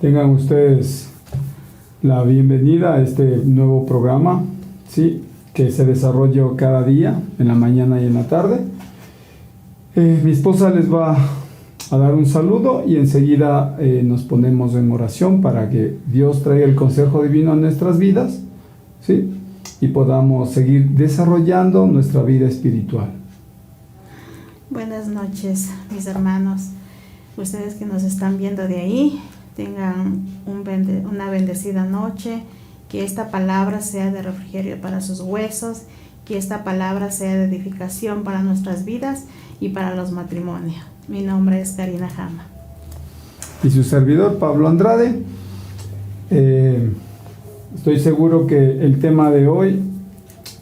Tengan ustedes la bienvenida a este nuevo programa, ¿sí?, que se desarrolla cada día, en la mañana y en la tarde. Mi esposa les va a dar un saludo y enseguida nos ponemos en oración para que Dios traiga el consejo divino a nuestras vidas, ¿sí?, y podamos seguir desarrollando nuestra vida espiritual. Buenas noches, mis hermanos. Ustedes que nos están viendo de ahí, tengan una bendecida noche, que esta palabra sea de refrigerio para sus huesos, que esta palabra sea de edificación para nuestras vidas y para los matrimonios. Mi nombre es Karina Jama. Y su servidor, Pablo Andrade. Estoy seguro que el tema de hoy,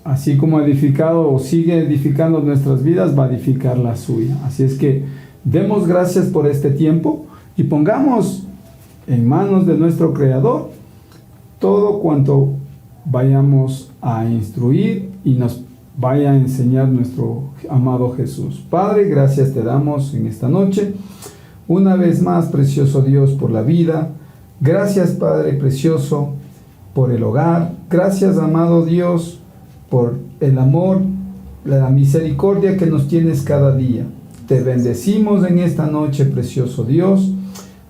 así como ha edificado o sigue edificando nuestras vidas, va a edificar la suya. Así es que demos gracias por este tiempo y pongamos en manos de nuestro Creador todo cuanto vayamos a instruir y nos vaya a enseñar nuestro amado Jesús. Padre, gracias te damos en esta noche. Una vez más, precioso Dios, por la vida. Gracias, Padre precioso, por el hogar. Gracias, amado Dios, por el amor, la misericordia que nos tienes cada día. Te bendecimos en esta noche, precioso Dios.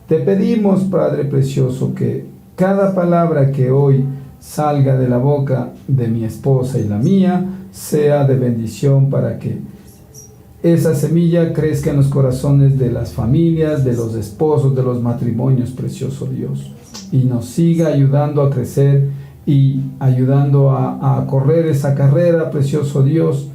Te pedimos, Padre precioso, que cada palabra que hoy salga de la boca de mi esposa y la mía sea de bendición para que esa semilla crezca en los corazones de las familias, de los esposos, de los matrimonios, precioso Dios, y nos siga ayudando a crecer y ayudando a correr esa carrera, precioso Dios,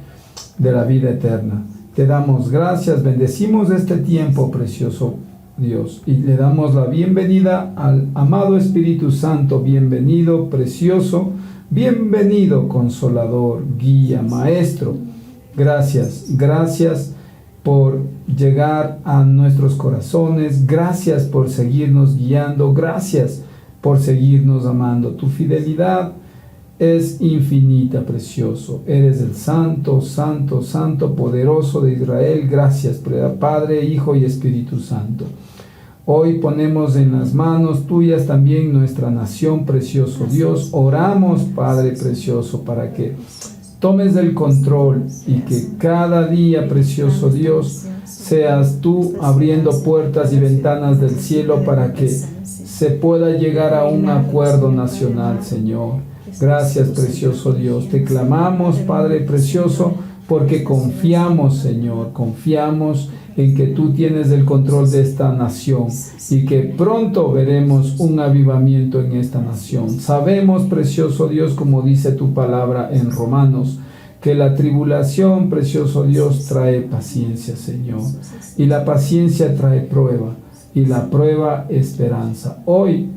de la vida eterna. Te damos gracias, bendecimos este tiempo, precioso Dios, y le damos la bienvenida al amado Espíritu Santo. Bienvenido, precioso, bienvenido, consolador, guía, maestro. Gracias por llegar a nuestros corazones, gracias por seguirnos guiando, gracias por seguirnos amando. Tu fidelidad es infinita, precioso. Eres el Santo, Santo, Santo, poderoso de Israel. Gracias, Padre, Hijo y Espíritu Santo. Hoy ponemos en las manos tuyas también nuestra nación, precioso Dios. Oramos, Padre precioso, para que tomes el control y que cada día, precioso Dios, seas tú abriendo puertas y ventanas del cielo para que se pueda llegar a un acuerdo nacional, Señor. Gracias, precioso Dios. Te clamamos, Padre precioso, porque confiamos, Señor, confiamos en que tú tienes el control de esta nación y que pronto veremos un avivamiento en esta nación. Sabemos, precioso Dios, como dice tu palabra en Romanos, que la tribulación, precioso Dios, trae paciencia, Señor, y la paciencia trae prueba, y la prueba esperanza. Hoy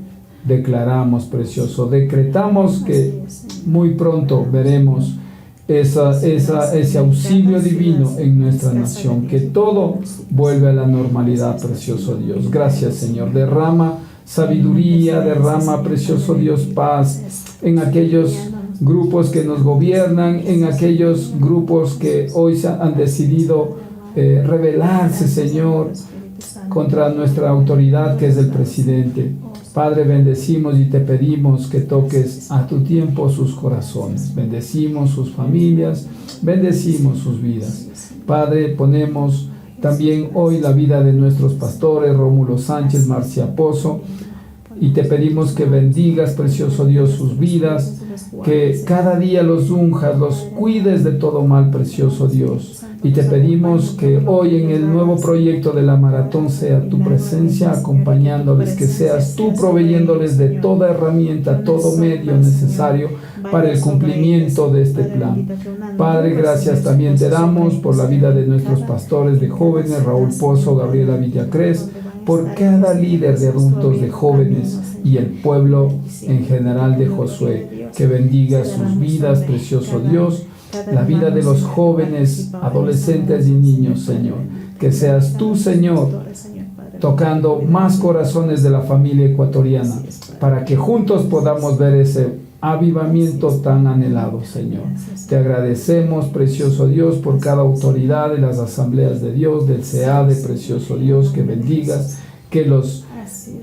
declaramos, precioso, decretamos que muy pronto veremos ese auxilio divino en nuestra nación, que todo vuelve a la normalidad, precioso Dios. Gracias, Señor. Derrama sabiduría, derrama, precioso Dios, paz en aquellos grupos que nos gobiernan, en aquellos grupos que hoy han decidido rebelarse, Señor, contra nuestra autoridad, que es el presidente. Padre, bendecimos y te pedimos que toques a tu tiempo sus corazones. Bendecimos sus familias, bendecimos sus vidas. Padre, ponemos también hoy la vida de nuestros pastores, Rómulo Sánchez, Marcia Pozo, y te pedimos que bendigas, precioso Dios, sus vidas, que cada día los unjas, los cuides de todo mal, precioso Dios. Y te pedimos que hoy en el nuevo proyecto de la maratón sea tu presencia acompañándoles, que seas tú proveyéndoles de toda herramienta, todo medio necesario para el cumplimiento de este plan. Padre, gracias también te damos por la vida de nuestros pastores de jóvenes, Raúl Pozo, Gabriela Villacrés, por cada líder de adultos, de jóvenes y el pueblo en general de Josué, que bendiga sus vidas, precioso Dios, la vida de los jóvenes, adolescentes y niños, Señor. Que seas tú, Señor, tocando más corazones de la familia ecuatoriana, para que juntos podamos ver ese avivamiento tan anhelado, Señor. Te agradecemos, precioso Dios, por cada autoridad de las asambleas de Dios, del SEADE, precioso Dios, que bendigas, que los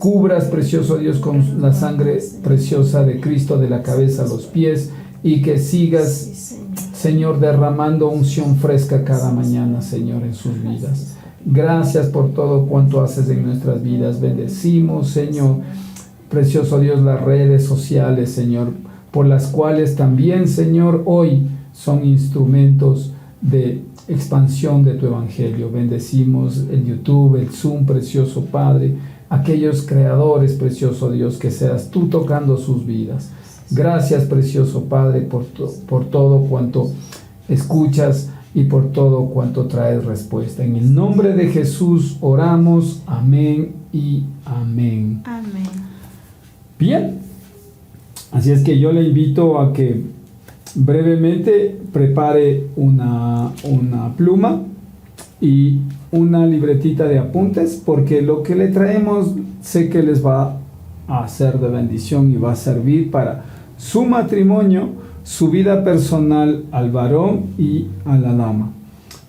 cubras, precioso Dios, con la sangre preciosa de Cristo de la cabeza a los pies, y que sigas, Señor, derramando unción fresca cada mañana, Señor, en sus vidas. Gracias por todo cuanto haces en nuestras vidas. Bendecimos, Señor, precioso Dios, las redes sociales, Señor, por las cuales también, Señor, hoy son instrumentos de expansión de tu evangelio. Bendecimos el YouTube, el Zoom, precioso Padre, aquellos creadores, precioso Dios, que seas tú tocando sus vidas. Gracias, precioso Padre, por todo cuanto escuchas y por todo cuanto traes respuesta. En el nombre de Jesús oramos. Amén y amén. Amén. Bien, así es que yo le invito a que brevemente prepare una pluma y una libretita de apuntes, porque lo que le traemos sé que les va a ser de bendición y va a servir para su matrimonio, su vida personal, al varón y a la dama.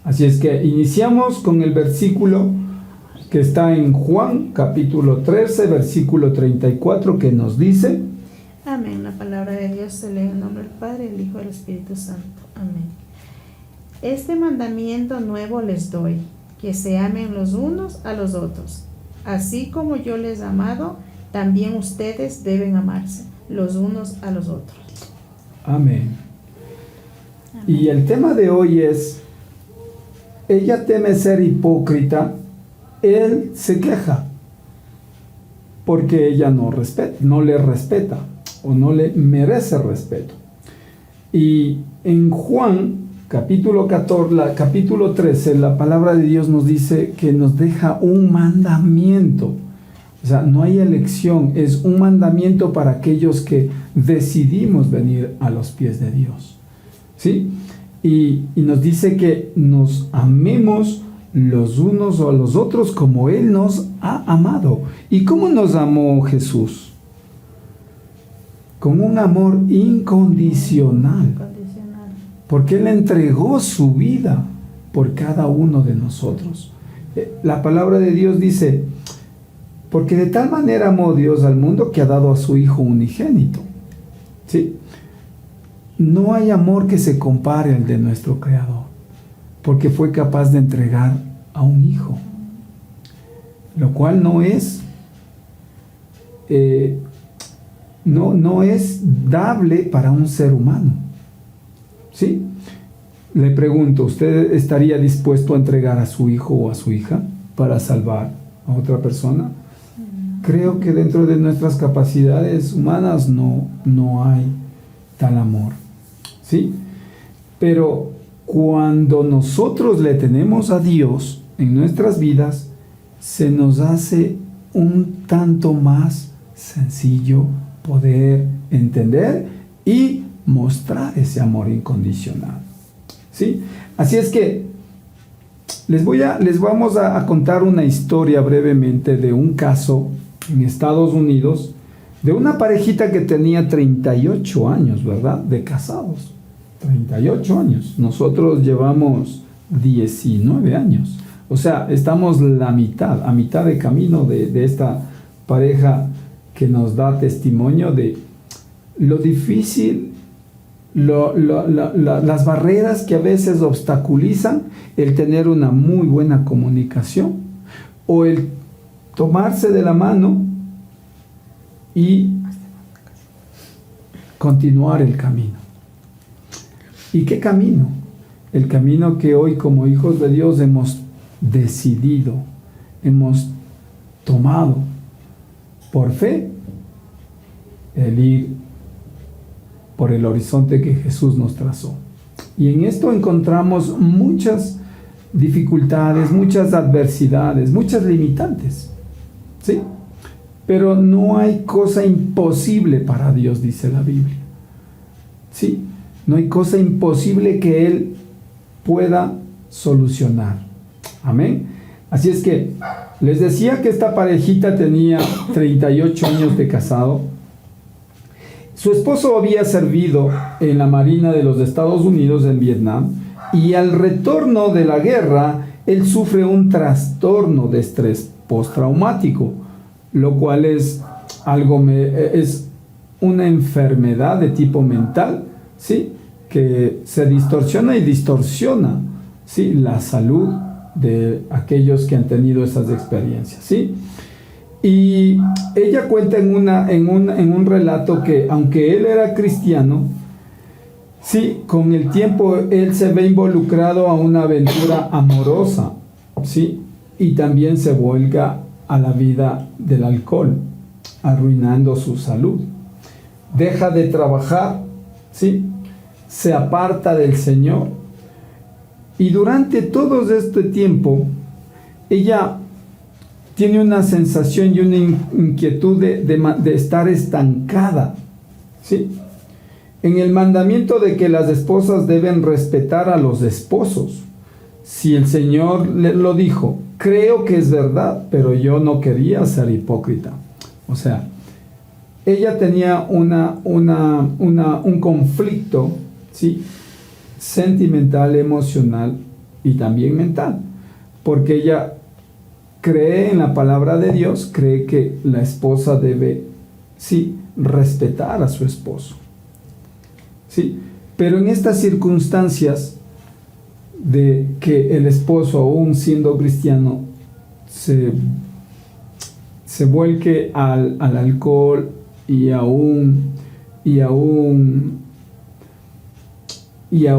Así es que iniciamos con el versículo que está en Juan capítulo 13, versículo 34, que nos dice: Amén. La palabra de Dios se lee en el nombre del Padre, el Hijo y el Espíritu Santo. Amén. Este mandamiento nuevo les doy, que se amen los unos a los otros. Así como yo les he amado, también ustedes deben amarse los unos a los otros. Amén. Amén. Y el tema de hoy es: ella teme ser hipócrita, él se queja, porque ella no le respeta o no le merece respeto. Y en Juan capítulo 13, la palabra de Dios nos dice que nos deja un mandamiento. O sea, no hay elección, es un mandamiento para aquellos que decidimos venir a los pies de Dios, ¿sí? Y nos dice que nos amemos los unos a los otros como Él nos ha amado. ¿Y cómo nos amó Jesús? Con un amor incondicional, porque Él entregó su vida por cada uno de nosotros. La palabra de Dios dice: porque de tal manera amó Dios al mundo que ha dado a su Hijo unigénito. ¿Sí? No hay amor que se compare al de nuestro Creador, porque fue capaz de entregar a un Hijo, lo cual no es dable para un ser humano. ¿Sí? Le pregunto, ¿usted estaría dispuesto a entregar a su hijo o a su hija para salvar a otra persona? Creo que dentro de nuestras capacidades humanas no hay tal amor, ¿sí? Pero cuando nosotros le tenemos a Dios en nuestras vidas, se nos hace un tanto más sencillo poder entender y mostrar ese amor incondicional, ¿sí? Así es que les vamos a contar una historia brevemente de un caso en Estados Unidos de una parejita que tenía 38 años, ¿verdad?, de casados. 38 años. Nosotros llevamos 19 años. O sea, estamos a mitad de camino de esta pareja, que nos da testimonio de lo difícil, las barreras que a veces obstaculizan el tener una muy buena comunicación, o el tomarse de la mano y continuar el camino. ¿Y qué camino? El camino que hoy, como hijos de Dios, hemos decidido, hemos tomado por fe, el ir por el horizonte que Jesús nos trazó. Y en esto encontramos muchas dificultades, muchas adversidades, muchas limitantes, ¿sí? Pero no hay cosa imposible para Dios, dice la Biblia, ¿sí? No hay cosa imposible que Él pueda solucionar. Amén. Así es que les decía que esta parejita tenía 38 años de casado. Su esposo había servido en la Marina de los Estados Unidos en Vietnam, y al retorno de la guerra, él sufre un trastorno de estrés postraumático, lo cual es es una enfermedad de tipo mental, ¿sí? Que se distorsiona y distorsiona, ¿sí? La salud de aquellos que han tenido esas experiencias, ¿sí? Y ella cuenta en un relato que, aunque él era cristiano, sí, con el tiempo él se ve involucrado a una aventura amorosa, ¿sí? Y también se vuelca a la vida del alcohol, arruinando su salud. Deja de trabajar, ¿sí? Se aparta del Señor. Y durante todo este tiempo, ella tiene una sensación y una inquietud de estar estancada, ¿sí? En el mandamiento de que las esposas deben respetar a los esposos. Si el Señor lo dijo, creo que es verdad, pero yo no quería ser hipócrita. O sea, ella tenía un conflicto, ¿sí? Sentimental, emocional y también mental, porque ella cree en la palabra de Dios, cree que la esposa debe, sí, respetar a su esposo, sí, pero en estas circunstancias de que el esposo, aún siendo cristiano, se vuelque al alcohol y a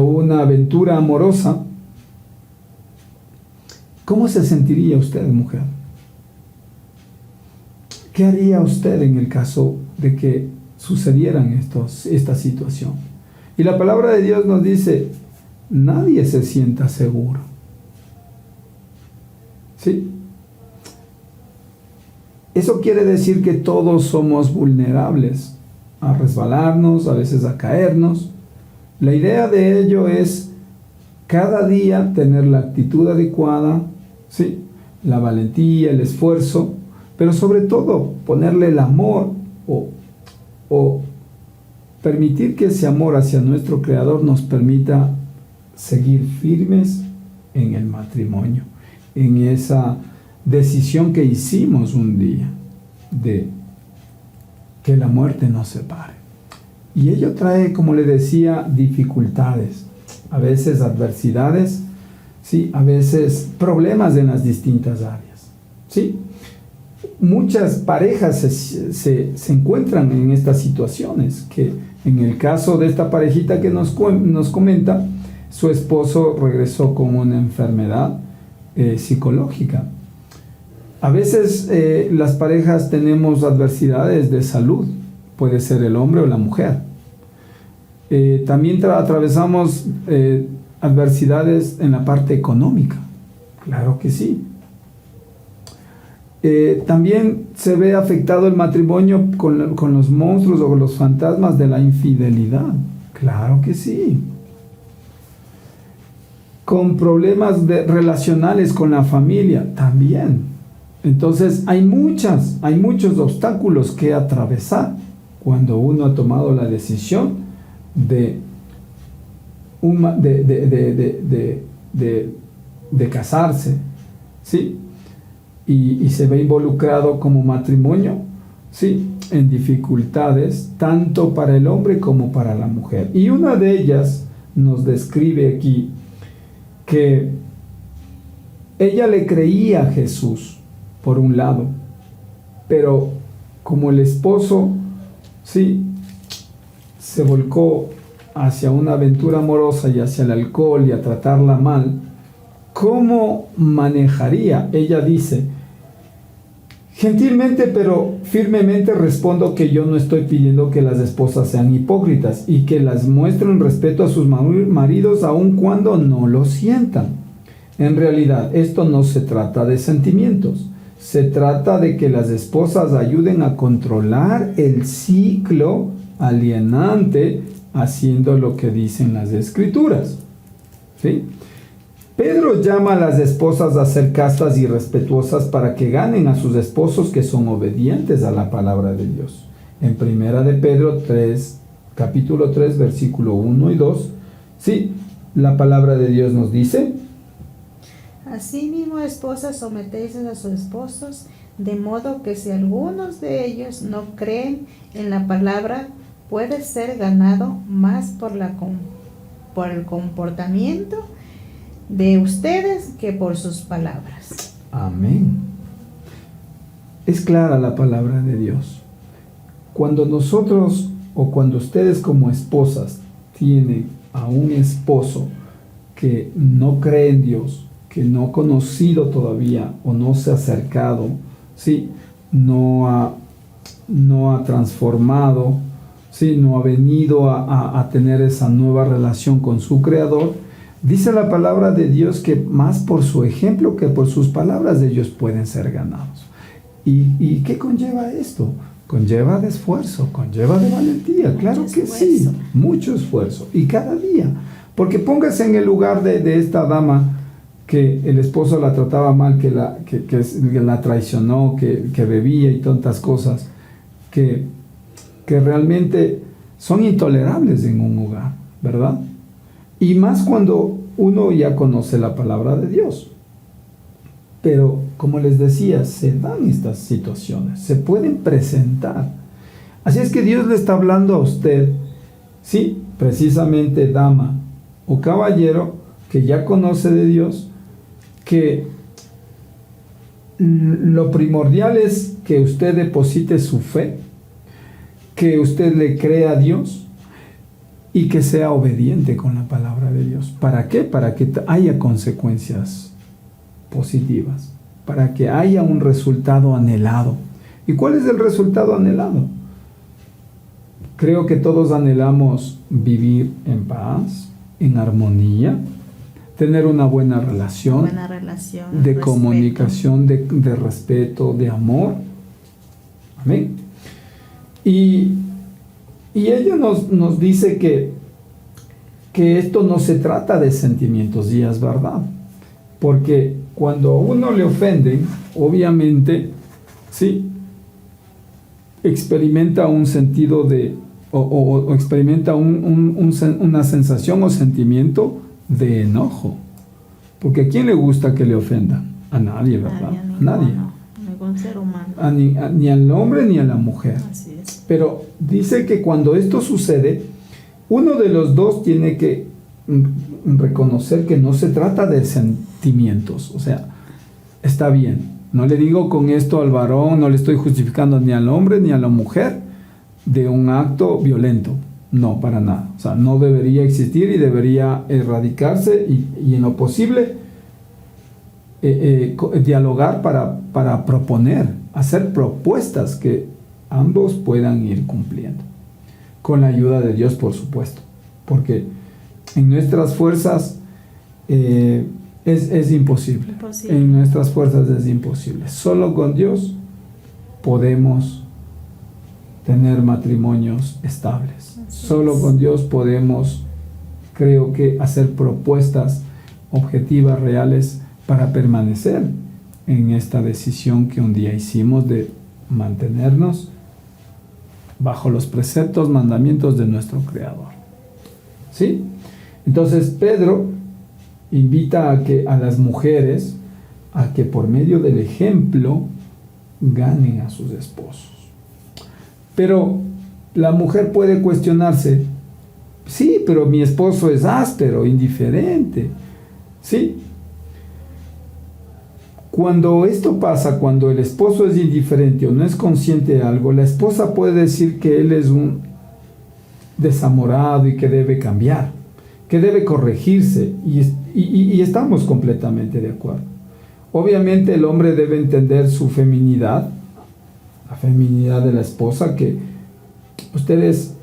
una aventura amorosa, ¿cómo se sentiría usted, mujer? ¿Qué haría usted en el caso de que sucedieran esta situación? Y la palabra de Dios nos dice, nadie se sienta seguro, ¿sí? Eso quiere decir que todos somos vulnerables a resbalarnos, a veces a caernos. La idea de ello es cada día tener la actitud adecuada, ¿sí? La valentía, el esfuerzo, pero sobre todo ponerle el amor o permitir que ese amor hacia nuestro Creador nos permita seguir firmes en el matrimonio, en esa decisión que hicimos un día de que la muerte nos separe. Y ello trae, como le decía, dificultades, a veces adversidades, ¿sí? A veces problemas en las distintas áreas, ¿sí? Muchas parejas se encuentran en estas situaciones, que en el caso de esta parejita que nos comenta, su esposo regresó con una enfermedad psicológica. A veces las parejas tenemos adversidades de salud, puede ser el hombre o la mujer. También atravesamos adversidades en la parte económica, claro que sí. También se ve afectado el matrimonio con los monstruos o con los fantasmas de la infidelidad, claro que sí. Con problemas relacionales con la familia, también. Entonces hay muchos obstáculos que atravesar cuando uno ha tomado la decisión de casarse, ¿sí? Y se ve involucrado como matrimonio, ¿sí? En dificultades tanto para el hombre como para la mujer. Y una de ellas nos describe aquí que ella le creía a Jesús por un lado, pero como el esposo, sí, se volcó hacia una aventura amorosa y hacia el alcohol y a tratarla mal, ¿cómo manejaría? Ella dice, gentilmente pero firmemente respondo que yo no estoy pidiendo que las esposas sean hipócritas y que las muestren respeto a sus maridos aun cuando no lo sientan. En realidad, esto no se trata de sentimientos. Se trata de que las esposas ayuden a controlar el ciclo alienante haciendo lo que dicen las Escrituras, ¿sí? Pedro llama a las esposas a ser castas y respetuosas para que ganen a sus esposos que son obedientes a la palabra de Dios. En primera de Pedro 3, capítulo 3, versículo 1 y 2, ¿sí? La palabra de Dios nos dice: Asimismo, esposas, sometéis a sus esposos, De modo que si algunos de ellos no creen en la palabra, puede ser ganado más por el comportamiento de ustedes que por sus palabras. Amén. Es clara la palabra de Dios. Cuando nosotros o cuando ustedes como esposas tienen a un esposo que no cree en Dios, que no ha conocido todavía o no se ha acercado, ¿sí? no ha transformado, ¿sí? No ha venido a tener esa nueva relación con su Creador, dice la palabra de Dios que más por su ejemplo que por sus palabras ellos pueden ser ganados. ¿Y qué conlleva esto? Conlleva de esfuerzo, conlleva de valentía, claro que sí, mucho esfuerzo, y cada día, porque póngase en el lugar de esta dama que el esposo la trataba mal, que la traicionó, que bebía y tantas cosas, que realmente son intolerables en un hogar, ¿verdad? Y más cuando uno ya conoce la palabra de Dios. Pero, como les decía, se dan estas situaciones, se pueden presentar. Así es que Dios le está hablando a usted, sí, precisamente dama o caballero, que ya conoce de Dios, que lo primordial es que usted deposite su fe, que usted le crea a Dios y que sea obediente con la palabra de Dios. ¿Para qué? Para que haya consecuencias positivas, para que haya un resultado anhelado. ¿Y cuál es el resultado anhelado? Creo que todos anhelamos vivir en paz, en armonía, tener una buena relación, de respeto, comunicación, de respeto, de amor. Amén. Y ella nos dice que esto no se trata de sentimientos, y es verdad. Porque cuando a uno le ofenden, obviamente, sí, experimenta un sentido o experimenta una sensación o sentimiento de enojo. Porque ¿a quién le gusta que le ofendan? A nadie, ¿verdad? A nadie. Ningún ser humano. Ni al hombre ni a la mujer. Así es. Pero dice que cuando esto sucede, uno de los dos tiene que reconocer que no se trata de sentimientos. O sea, está bien. No le digo con esto al varón, no le estoy justificando ni al hombre ni a la mujer de un acto violento. No, para nada. O sea, no debería existir y debería erradicarse y en lo posible dialogar para proponer, hacer propuestas que ambos puedan ir cumpliendo. Con la ayuda de Dios, por supuesto. Porque en nuestras fuerzas es imposible. En nuestras fuerzas es imposible. Solo con Dios podemos tener matrimonios estables. Solo con Dios podemos, creo que, hacer propuestas objetivas, reales, para permanecer en esta decisión que un día hicimos de mantenernos bajo los preceptos, mandamientos de nuestro Creador. ¿Sí? Entonces Pedro invita a las mujeres a que por medio del ejemplo ganen a sus esposos. Pero la mujer puede cuestionarse, sí, pero mi esposo es áspero, indiferente. ¿Sí? Cuando esto pasa, cuando el esposo es indiferente o no es consciente de algo, la esposa puede decir que él es un desamorado y que debe cambiar, que debe corregirse, y estamos completamente de acuerdo. Obviamente el hombre debe entender su feminidad, la feminidad de la esposa, que ustedes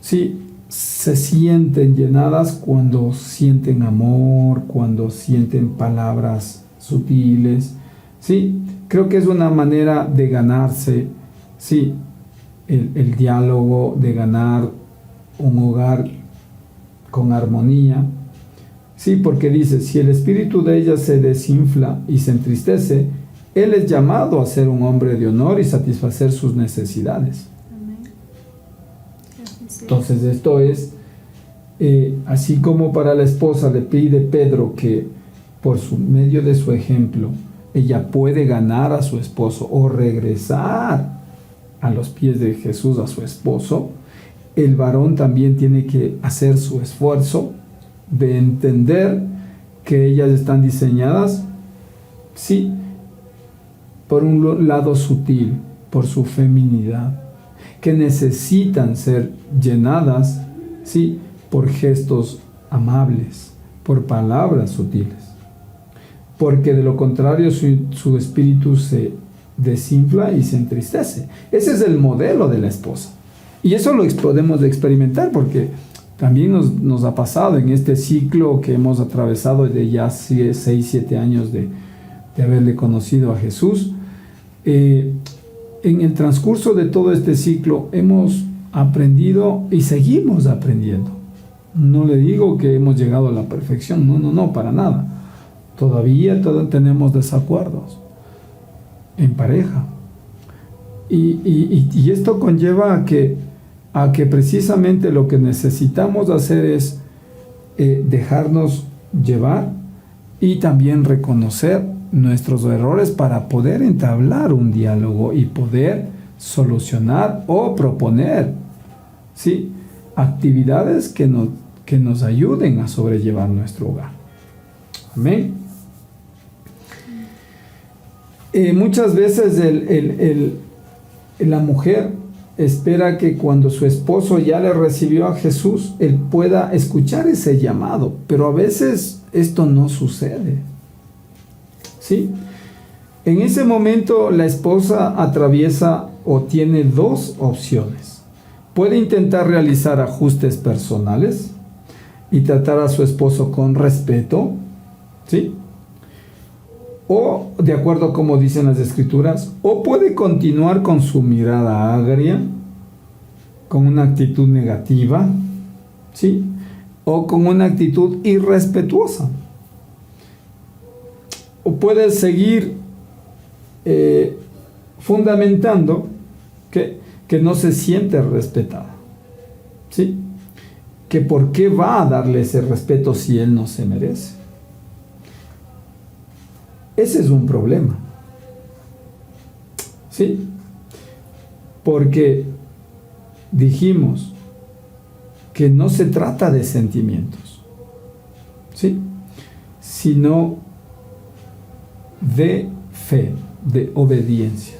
sí se sienten llenadas cuando sienten amor, cuando sienten palabras sutiles, ¿sí? Creo que es una manera de ganarse, ¿sí? El diálogo, de ganar un hogar con armonía, ¿sí? Porque dice, si el espíritu de ella se desinfla y se entristece, él es llamado a ser un hombre de honor y satisfacer sus necesidades. Amén. Entonces esto es, así como para la esposa le pide Pedro que por medio de su ejemplo ella puede ganar a su esposo o regresar a los pies de Jesús a su esposo, el varón también tiene que hacer su esfuerzo de entender que ellas están diseñadas, sí, por un lado sutil, por su feminidad, que necesitan ser llenadas, sí, por gestos amables, por palabras sutiles, porque de lo contrario su espíritu se desinfla y se entristece. Ese es el modelo de la esposa. Y eso lo podemos experimentar porque también nos ha pasado en este ciclo que hemos atravesado de ya 6, 7 años de haberle conocido a Jesús. En el transcurso de todo este ciclo hemos aprendido y seguimos aprendiendo. No le digo que hemos llegado a la perfección, no, para nada. Todavía tenemos desacuerdos en pareja. Y esto conlleva a que precisamente lo que necesitamos hacer es dejarnos llevar y también reconocer nuestros errores para poder entablar un diálogo y poder solucionar o proponer, ¿sí?, actividades que nos ayuden a sobrellevar nuestro hogar. Amén. Muchas veces la mujer espera que cuando su esposo ya le recibió a Jesús, él pueda escuchar ese llamado, pero a veces esto no sucede. ¿Sí? En ese momento la esposa atraviesa o tiene dos opciones. Puede intentar realizar ajustes personales y tratar a su esposo con respeto, ¿sí?, o de acuerdo a como dicen las escrituras, o puede continuar con su mirada agria, con una actitud negativa, ¿sí?, o con una actitud irrespetuosa. O puede seguir fundamentando que no se siente respetada, ¿sí?, que por qué va a darle ese respeto si él no se merece. Ese es un problema, ¿sí? Porque dijimos que no se trata de sentimientos, ¿sí?, sino de fe, de obediencia.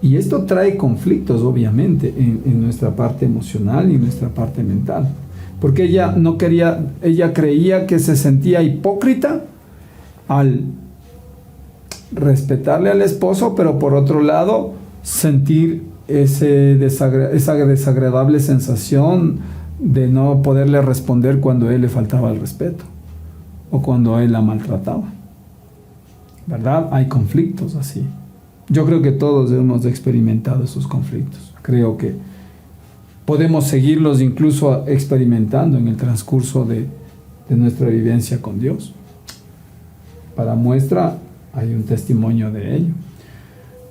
Y esto trae conflictos, obviamente, en nuestra parte emocional y en nuestra parte mental. Porque ella creía que se sentía hipócrita al respetarle al esposo, pero por otro lado sentir esa desagradable sensación de no poderle responder cuando él le faltaba el respeto o cuando él la maltrataba. ¿Verdad? Hay conflictos así. Yo creo que todos hemos experimentado esos conflictos. Creo que podemos seguirlos incluso experimentando en el transcurso de nuestra vivencia con Dios. Para muestra, hay un testimonio de ello.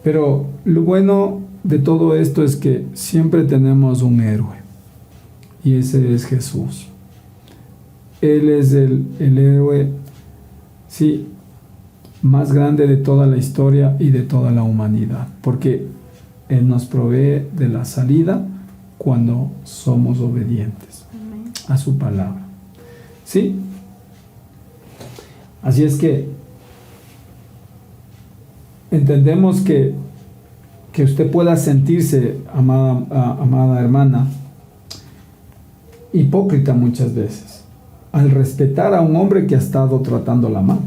Pero lo bueno de todo esto es que siempre tenemos un héroe, y ese es Jesús. Él es el héroe, sí, más grande de toda la historia y de toda la humanidad, porque Él nos provee de la salida cuando somos obedientes a su palabra. ¿Sí? Así es que entendemos que usted pueda sentirse, amada hermana, hipócrita muchas veces al respetar a un hombre que ha estado tratándola mal.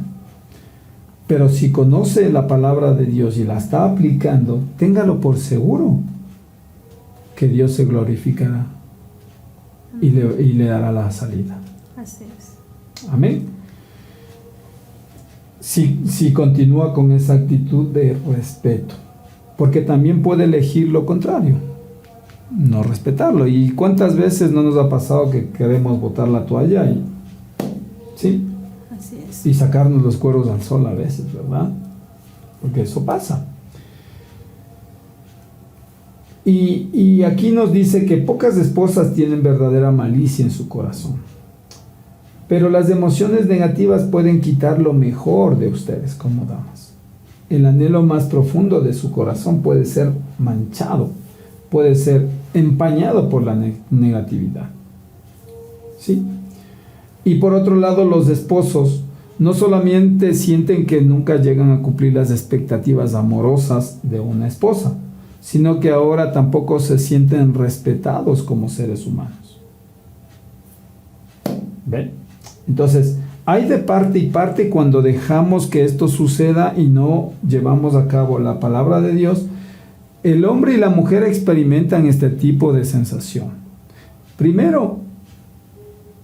Pero si conoce la palabra de Dios y la está aplicando, téngalo por seguro que Dios se glorificará y le dará la salida. Así es. Amén. Si continúa con esa actitud de respeto, porque también puede elegir lo contrario, no respetarlo. ¿Y cuántas veces no nos ha pasado que queremos botar la toalla y sí? Así es. Y sacarnos los cueros al sol a veces, ¿verdad? Porque eso pasa. Y aquí nos dice que pocas esposas tienen verdadera malicia en su corazón, pero las emociones negativas pueden quitar lo mejor de ustedes como damas. el anhelo más profundo de su corazón puede ser manchado, puede ser empañado por la negatividad. ¿Sí? Y por otro lado, los esposos no solamente sienten que nunca llegan a cumplir las expectativas amorosas de una esposa, sino que ahora tampoco se sienten respetados como seres humanos. ¿Ven? Entonces, hay de parte y parte cuando dejamos que esto suceda y no llevamos a cabo la palabra de Dios. El hombre y la mujer experimentan este tipo de sensación. Primero,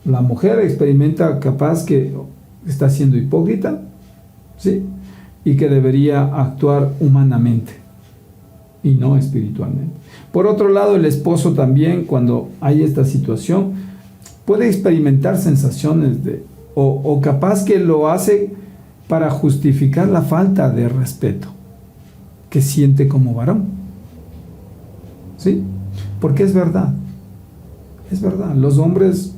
la mujer experimenta capaz que está siendo hipócrita, ¿sí? Y que debería actuar humanamente y no espiritualmente. Por otro lado, el esposo también, cuando hay esta situación, puede experimentar sensaciones o capaz que lo hace para justificar la falta de respeto que siente como varón. ¿Sí? Porque es verdad. Es verdad. Los hombres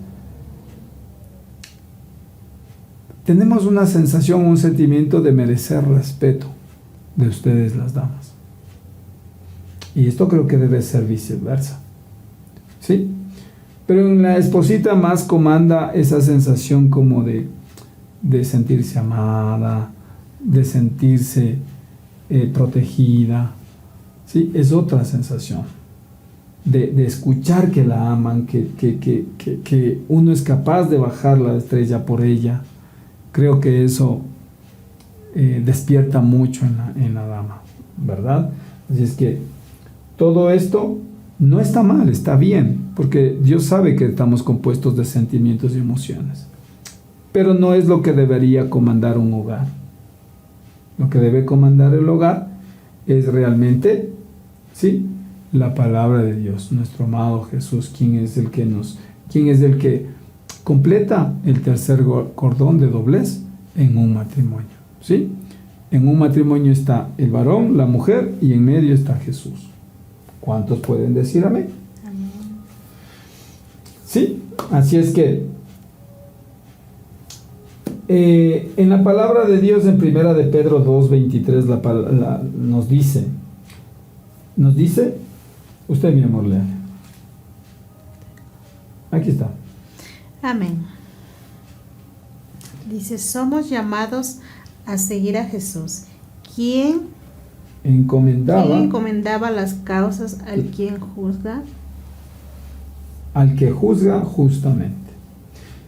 tenemos una sensación, un sentimiento de merecer respeto de ustedes, las damas. Y esto creo que debe ser viceversa. ¿Sí? Pero en la esposita más comanda esa sensación como de sentirse amada, de sentirse protegida. ¿Sí? Es otra sensación. De escuchar que la aman, que uno es capaz de bajar la estrella por ella. Creo que eso despierta mucho en la dama, ¿verdad? Así es que todo esto no está mal, está bien, porque Dios sabe que estamos compuestos de sentimientos y emociones. Pero no es lo que debería comandar un hogar. Lo que debe comandar el hogar es realmente, ¿sí?, la palabra de Dios, nuestro amado Jesús, quien es el que completa el tercer cordón de doblez en un matrimonio, ¿sí? En un matrimonio está el varón, la mujer, y en medio está Jesús. ¿Cuántos pueden decir amén? Amén. Sí, así es que en la palabra de Dios en primera de Pedro 2:23 nos dice, usted, mi amor, lea. Aquí está. Amén. Dice, somos llamados a seguir a Jesús, quien encomendaba las causas al que juzga justamente.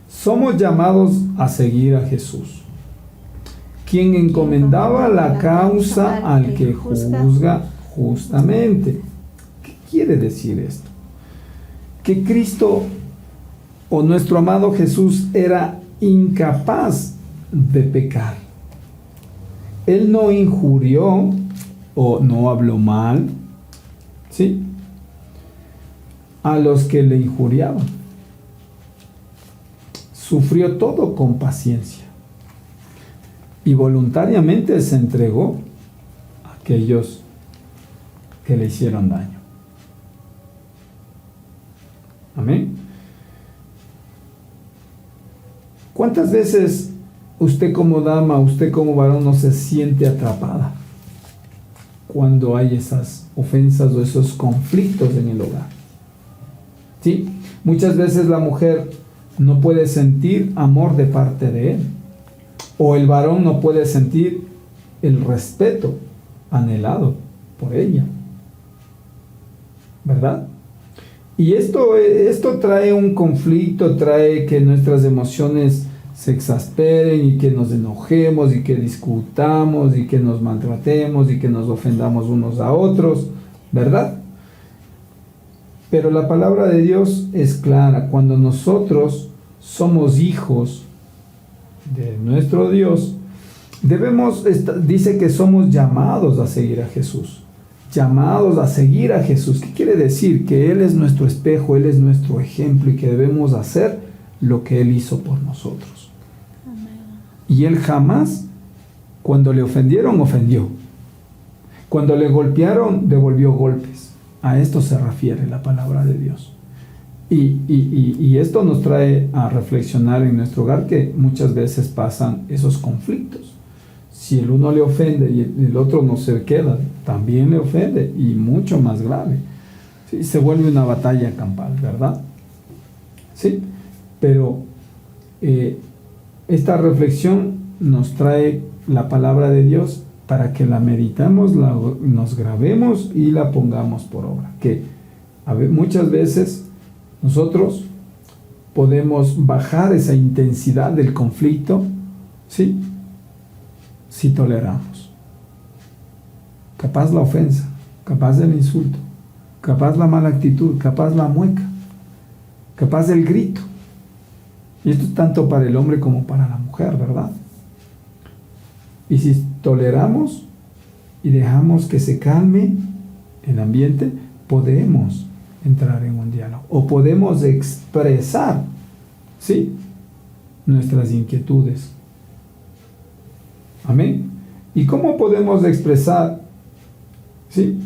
Somos llamados a seguir a Jesús, quien encomendaba la causa al que juzga justamente. ¿Qué quiere decir esto? Que Cristo o nuestro amado Jesús era incapaz de pecar. Él no injurió o no habló mal, ¿sí?, a los que le injuriaban. Sufrió todo con paciencia y voluntariamente se entregó a aquellos que le hicieron daño. Amén. ¿Cuántas veces usted como dama, usted como varón no se siente atrapada cuando hay esas ofensas o esos conflictos en el hogar? ¿Sí? Muchas veces la mujer no puede sentir amor de parte de él, o el varón no puede sentir el respeto anhelado por ella, ¿verdad? Y esto trae un conflicto, trae que nuestras emociones se exasperen y que nos enojemos y que discutamos y que nos maltratemos y que nos ofendamos unos a otros, ¿verdad? Pero la palabra de Dios es clara. Cuando nosotros somos hijos de nuestro Dios, dice que somos llamados a seguir a Jesús. Llamados a seguir a Jesús. ¿Qué quiere decir? Que Él es nuestro espejo, Él es nuestro ejemplo y que debemos hacer lo que Él hizo por nosotros. Amén. Y Él jamás, cuando le ofendieron, ofendió. Cuando le golpearon, devolvió golpes. A esto se refiere la palabra de Dios. Y esto nos trae a reflexionar en nuestro hogar que muchas veces pasan esos conflictos. Si el uno le ofende y el otro no se queda, también le ofende, y mucho más grave. ¿Sí? Se vuelve una batalla campal, ¿verdad? ¿Sí? Pero esta reflexión nos trae la palabra de Dios para que la meditamos, nos grabemos y la pongamos por obra. Que muchas veces nosotros podemos bajar esa intensidad del conflicto, ¿sí?, si toleramos. Capaz la ofensa, capaz el insulto, capaz la mala actitud, capaz la mueca, capaz el grito. Y esto es tanto para el hombre como para la mujer, ¿verdad? Y si toleramos y dejamos que se calme el ambiente, podemos entrar en un diálogo o podemos expresar, ¿sí?, nuestras inquietudes. Amén. ¿Y cómo podemos expresar? ¿Sí?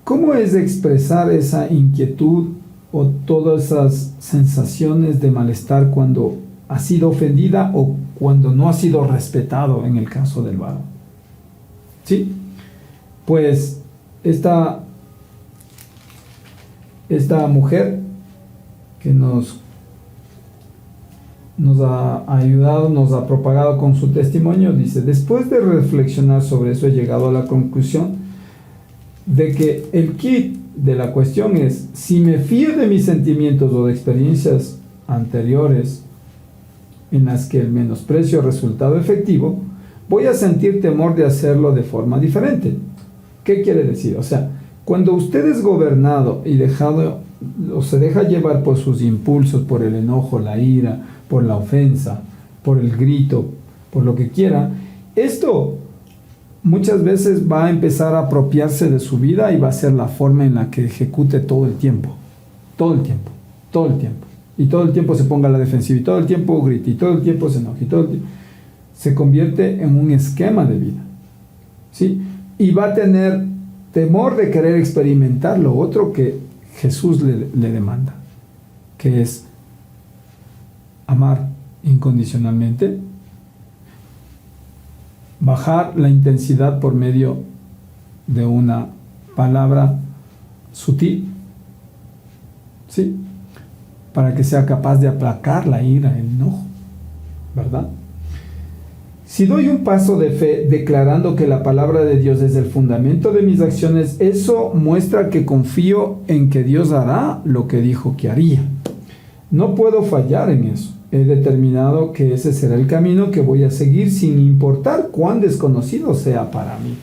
¿Cómo es expresar esa inquietud o todas esas sensaciones de malestar cuando ha sido ofendida o cuando no ha sido respetado en el caso del varón? ¿Sí? Pues esta mujer que nos ha ayudado, nos ha propagado con su testimonio, dice: después de reflexionar sobre eso he llegado a la conclusión de que el kit de la cuestión es: si me fío de mis sentimientos o de experiencias anteriores en las que el menosprecio ha resultado efectivo, voy a sentir temor de hacerlo de forma diferente. ¿Qué quiere decir? O sea, cuando usted es gobernado y dejado o se deja llevar por sus impulsos, por el enojo, la ira, por la ofensa, por el grito, por lo que quiera, esto muchas veces va a empezar a apropiarse de su vida y va a ser la forma en la que ejecute todo el tiempo, y todo el tiempo se ponga a la defensiva, y todo el tiempo grite, y todo el tiempo se enoje, y todo el tiempo se convierte en un esquema de vida, ¿sí? Y va a tener temor de querer experimentar lo otro que Jesús le demanda, que es amar incondicionalmente, bajar la intensidad por medio de una palabra sutil, ¿sí?, para que sea capaz de aplacar la ira, el enojo, ¿verdad? Si doy un paso de fe declarando que la palabra de Dios es el fundamento de mis acciones, eso muestra que confío en que Dios hará lo que dijo que haría. No puedo fallar en eso. He determinado que ese será el camino que voy a seguir sin importar cuán desconocido sea para mí.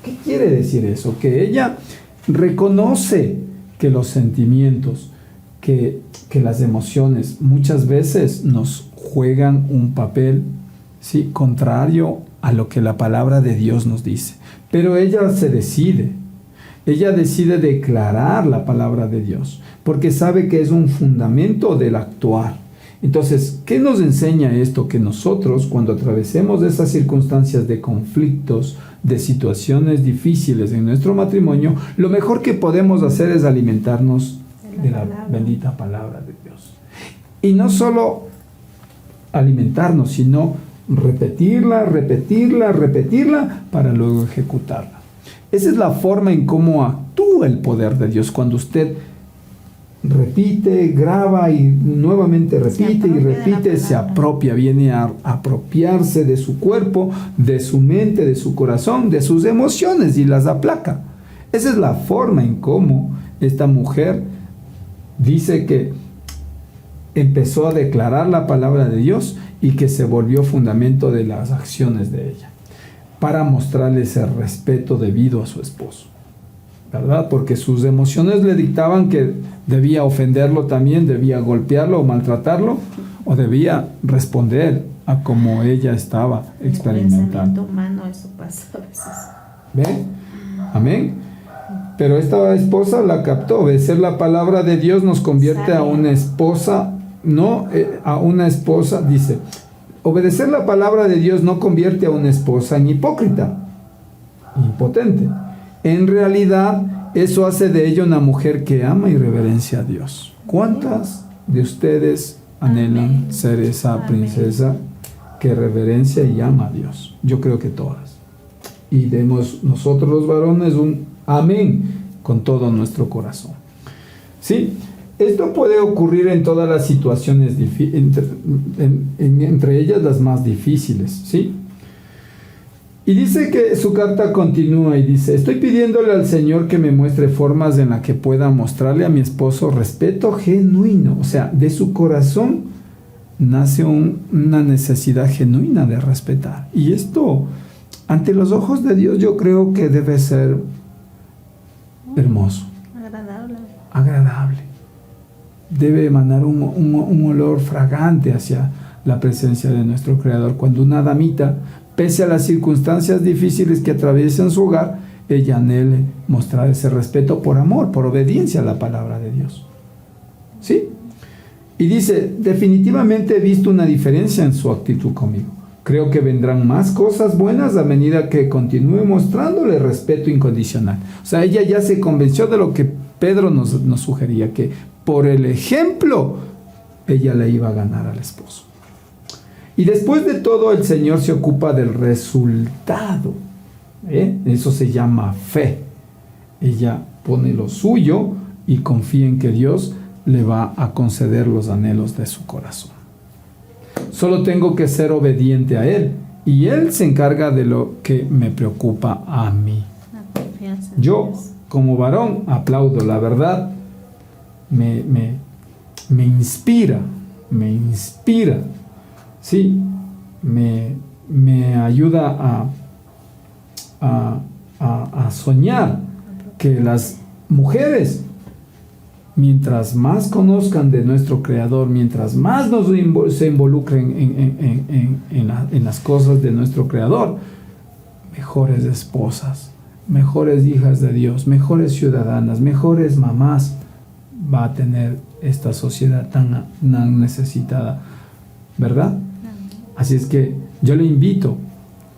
¿Qué quiere decir eso? Que ella reconoce que los sentimientos, que las emociones muchas veces nos juegan un papel, ¿sí?, contrario a lo que la palabra de Dios nos dice. Pero ella decide declarar la palabra de Dios, porque sabe que es un fundamento del actuar. Entonces, ¿qué nos enseña esto? Que nosotros, cuando atravesemos esas circunstancias de conflictos, de situaciones difíciles en nuestro matrimonio, lo mejor que podemos hacer es alimentarnos de la bendita palabra de Dios. Y no solo alimentarnos, sino repetirla para luego ejecutarla. Esa es la forma en cómo actúa el poder de Dios. Cuando usted repite, graba y nuevamente repite, se apropia, viene a apropiarse de su cuerpo, de su mente, de su corazón, de sus emociones y las aplaca. Esa es la forma en cómo esta mujer dice que empezó a declarar la palabra de Dios y que se volvió fundamento de las acciones de ella, para mostrarle ese respeto debido a su esposo, ¿verdad? Porque sus emociones le dictaban que debía ofenderlo también, debía golpearlo o maltratarlo, o debía responder a como ella estaba experimentando. Pensamiento humano, eso pasa a veces. ¿Ven? Amén. Pero esta esposa la captó. Obedecer la palabra de Dios nos convierte a una esposa, a una esposa, dice, obedecer la palabra de Dios no convierte a una esposa en hipócrita, impotente. En realidad, eso hace de ella una mujer que ama y reverencia a Dios. ¿Cuántas de ustedes anhelan ser esa princesa que reverencia y ama a Dios. Yo creo que todas. Y demos nosotros los varones un amén con todo nuestro corazón. ¿Sí? Esto puede ocurrir en todas las situaciones, entre ellas las más difíciles. ¿Sí? Y dice que su carta continúa y dice: estoy pidiéndole al Señor que me muestre formas en las que pueda mostrarle a mi esposo respeto genuino. O sea, de su corazón nace una necesidad genuina de respetar. Y esto, ante los ojos de Dios, yo creo que debe ser hermoso. Agradable. Debe emanar un olor fragante hacia la presencia de nuestro Creador. Cuando una damita, pese a las circunstancias difíciles que atraviesa en su hogar, ella anhele mostrar ese respeto por amor, por obediencia a la palabra de Dios. ¿Sí? Y dice: definitivamente he visto una diferencia en su actitud conmigo. Creo que vendrán más cosas buenas a medida que continúe mostrándole respeto incondicional. O sea, ella ya se convenció de lo que Pedro nos sugería, que por el ejemplo ella le iba a ganar al esposo. Y después de todo, el Señor se ocupa del resultado. Eso se llama fe. Ella pone lo suyo y confía en que Dios le va a conceder los anhelos de su corazón. Solo tengo que ser obediente a Él, y Él se encarga de lo que me preocupa a mí. Yo, como varón, aplaudo. La verdad me inspira, sí, me ayuda a soñar que las mujeres, mientras más conozcan de nuestro Creador, mientras más se involucren en las cosas de nuestro Creador, mejores esposas, mejores hijas de Dios, mejores ciudadanas, mejores mamás va a tener esta sociedad tan necesitada, ¿verdad? Así es que yo le invito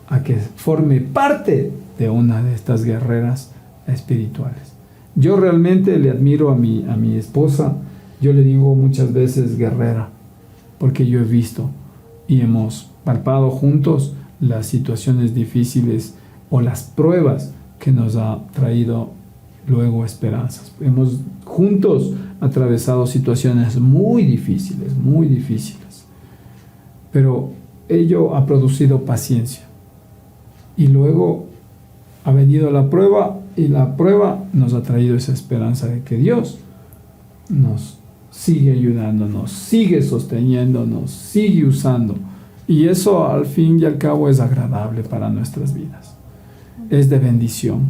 a que forme parte de una de estas guerreras espirituales. Yo realmente le admiro a mi esposa. Yo le digo muchas veces guerrera, porque yo he visto y hemos palpado juntos las situaciones difíciles o las pruebas que nos ha traído luego esperanzas. Hemos juntos atravesado situaciones muy difíciles, pero ello ha producido paciencia, y luego ha venido la prueba, y la prueba nos ha traído esa esperanza de que Dios nos sigue ayudando, nos sigue sosteniendo, nos sigue usando, y eso al fin y al cabo es agradable para nuestras vidas, es de bendición,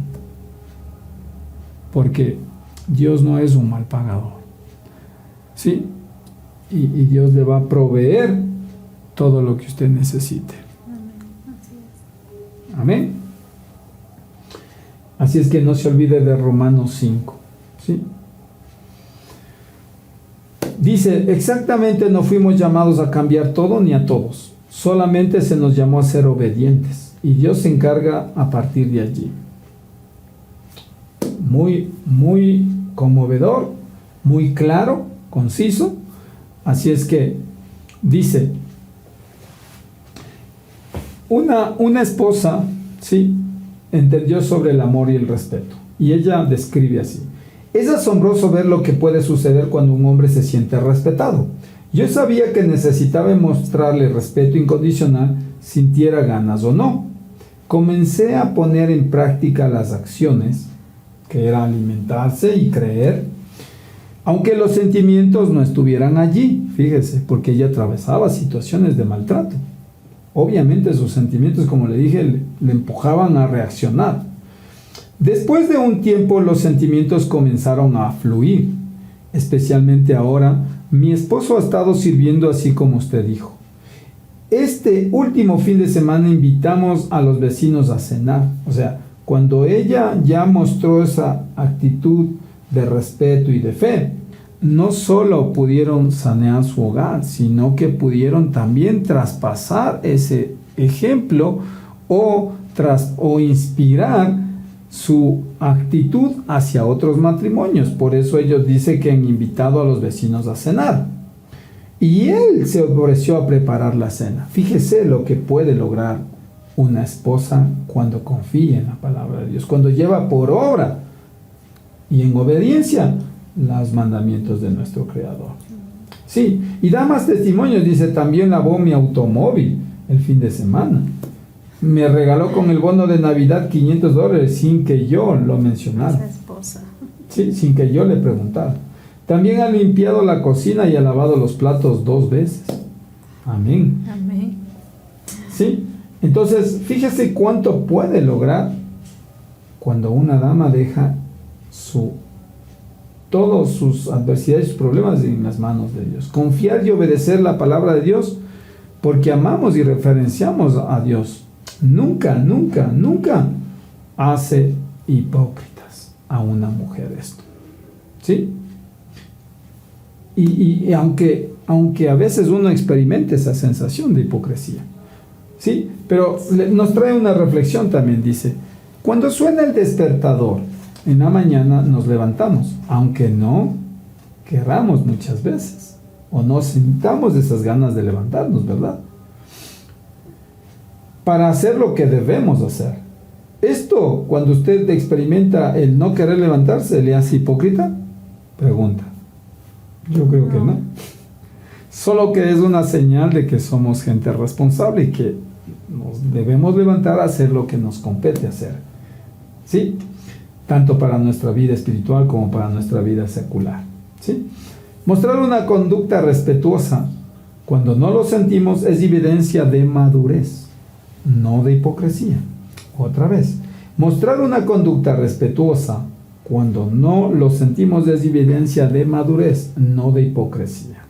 porque Dios no es un mal pagador, ¿sí? Y Dios le va a proveer todo lo que usted necesite. Amén. Así es que no se olvide de Romanos 5, ¿sí? Dice: exactamente, no fuimos llamados a cambiar todo ni a todos, solamente se nos llamó a ser obedientes, y Dios se encarga a partir de allí. Muy conmovedor, muy claro, conciso. Así es que dice: una esposa, ¿sí?, entendió sobre el amor y el respeto, y ella describe así: es asombroso ver lo que puede suceder cuando un hombre se siente respetado. Yo sabía que necesitaba mostrarle respeto incondicional, sintiera ganas o no. Comencé a poner en práctica las acciones, que era alimentarse y creer, aunque los sentimientos no estuvieran allí. Fíjese, porque ella atravesaba situaciones de maltrato. Obviamente sus sentimientos, como le dije, le empujaban a reaccionar. Después de un tiempo, los sentimientos comenzaron a fluir. Especialmente ahora, mi esposo ha estado sirviendo así como usted dijo. Este último fin de semana invitamos a los vecinos a cenar. O sea, cuando ella ya mostró esa actitud de respeto y de fe, no solo pudieron sanear su hogar, sino que pudieron también traspasar ese ejemplo o inspirar su actitud hacia otros matrimonios. Por eso ellos dicen que han invitado a los vecinos a cenar. Y él se ofreció a preparar la cena. Fíjese lo que puede lograr una esposa cuando confía en la palabra de Dios, cuando lleva por obra y en obediencia los mandamientos de nuestro Creador. Sí, y da más testimonios, dice, también lavó mi automóvil el fin de semana. Me regaló con el bono de Navidad $500 sin que yo lo mencionara. Esa esposa. Sí, sin que yo le preguntara. También ha limpiado la cocina y ha lavado los platos 2 veces. Amén. Amén. Sí, entonces fíjese cuánto puede lograr cuando una dama deja todos sus adversidades y sus problemas en las manos de Dios. Confiar y obedecer la palabra de Dios porque amamos y referenciamos a Dios. Nunca, nunca, nunca hace hipócritas a una mujer esto. ¿Sí? Y aunque a veces uno experimente esa sensación de hipocresía, ¿sí? Pero nos trae una reflexión también, dice, cuando suena el despertador, en la mañana nos levantamos, aunque no queramos muchas veces, o no sintamos esas ganas de levantarnos, ¿verdad? Para hacer lo que debemos hacer. Esto, cuando usted experimenta el no querer levantarse, ¿le hace hipócrita? Pregunta. Yo creo que no. Solo que es una señal de que somos gente responsable y que nos debemos levantar a hacer lo que nos compete hacer. ¿Sí? Tanto para nuestra vida espiritual como para nuestra vida secular. ¿Sí? Mostrar una conducta respetuosa cuando no lo sentimos es evidencia de madurez, no de hipocresía. Otra vez, mostrar una conducta respetuosa cuando no lo sentimos es evidencia de madurez, no de hipocresía.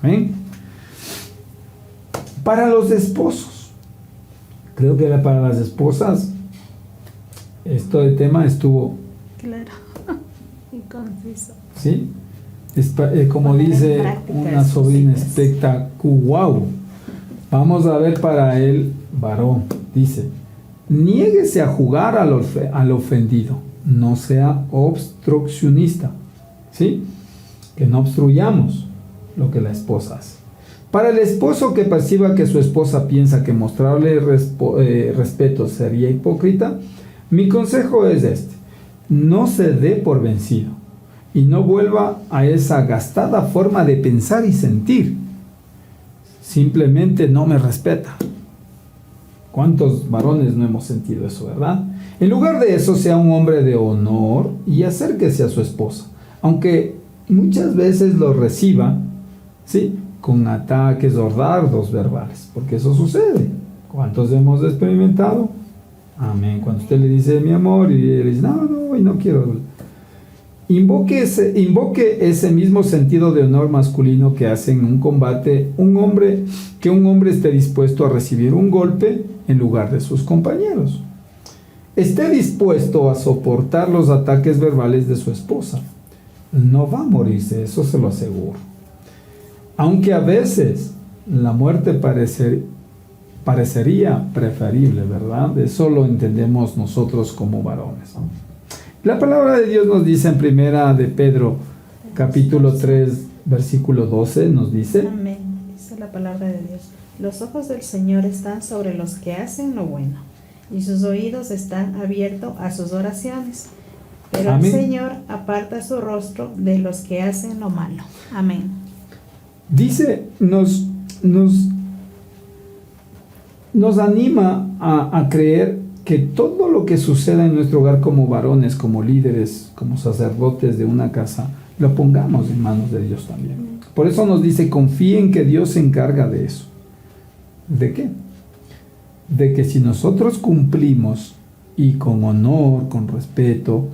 Amén. Para los esposos, creo que para las esposas este tema estuvo claro y conciso. ¿Sí? Como dice una sobrina espectacular. Vamos a ver para el varón. Dice, niéguese a jugar al ofendido, no sea obstruccionista. ¿Sí? Que no obstruyamos lo que la esposa hace. Para el esposo que perciba que su esposa piensa que mostrarle respeto sería hipócrita, mi consejo es este: no se dé por vencido y no vuelva a esa gastada forma de pensar y sentir. Simplemente no me respeta. ¿Cuántos varones no hemos sentido eso, verdad? En lugar de eso, sea un hombre de honor y acérquese a su esposa, aunque muchas veces lo reciba, ¿sí?, con ataques o dardos verbales, porque eso sucede. ¿Cuántos hemos experimentado? Amén. Cuando usted le dice mi amor y él dice no, hoy no quiero. Invoque ese mismo sentido de honor masculino que hace en un combate un hombre esté dispuesto a recibir un golpe en lugar de sus compañeros. Esté dispuesto a soportar los ataques verbales de su esposa. No va a morirse, eso se lo aseguro. Aunque a veces la muerte parecería preferible, ¿verdad? Eso lo entendemos nosotros como varones. La palabra de Dios nos dice en primera de Pedro, capítulo 3, versículo 12, nos dice. Amén. Dice la palabra de Dios. Los ojos del Señor están sobre los que hacen lo bueno, y sus oídos están abiertos a sus oraciones. Pero amén. El Señor aparta su rostro de los que hacen lo malo. Amén. Dice, nos anima a creer que todo lo que suceda en nuestro hogar como varones, como líderes, como sacerdotes de una casa, lo pongamos en manos de Dios también. Por eso nos dice, confíen que Dios se encarga de eso. ¿De qué? De que si nosotros cumplimos y con honor, con respeto,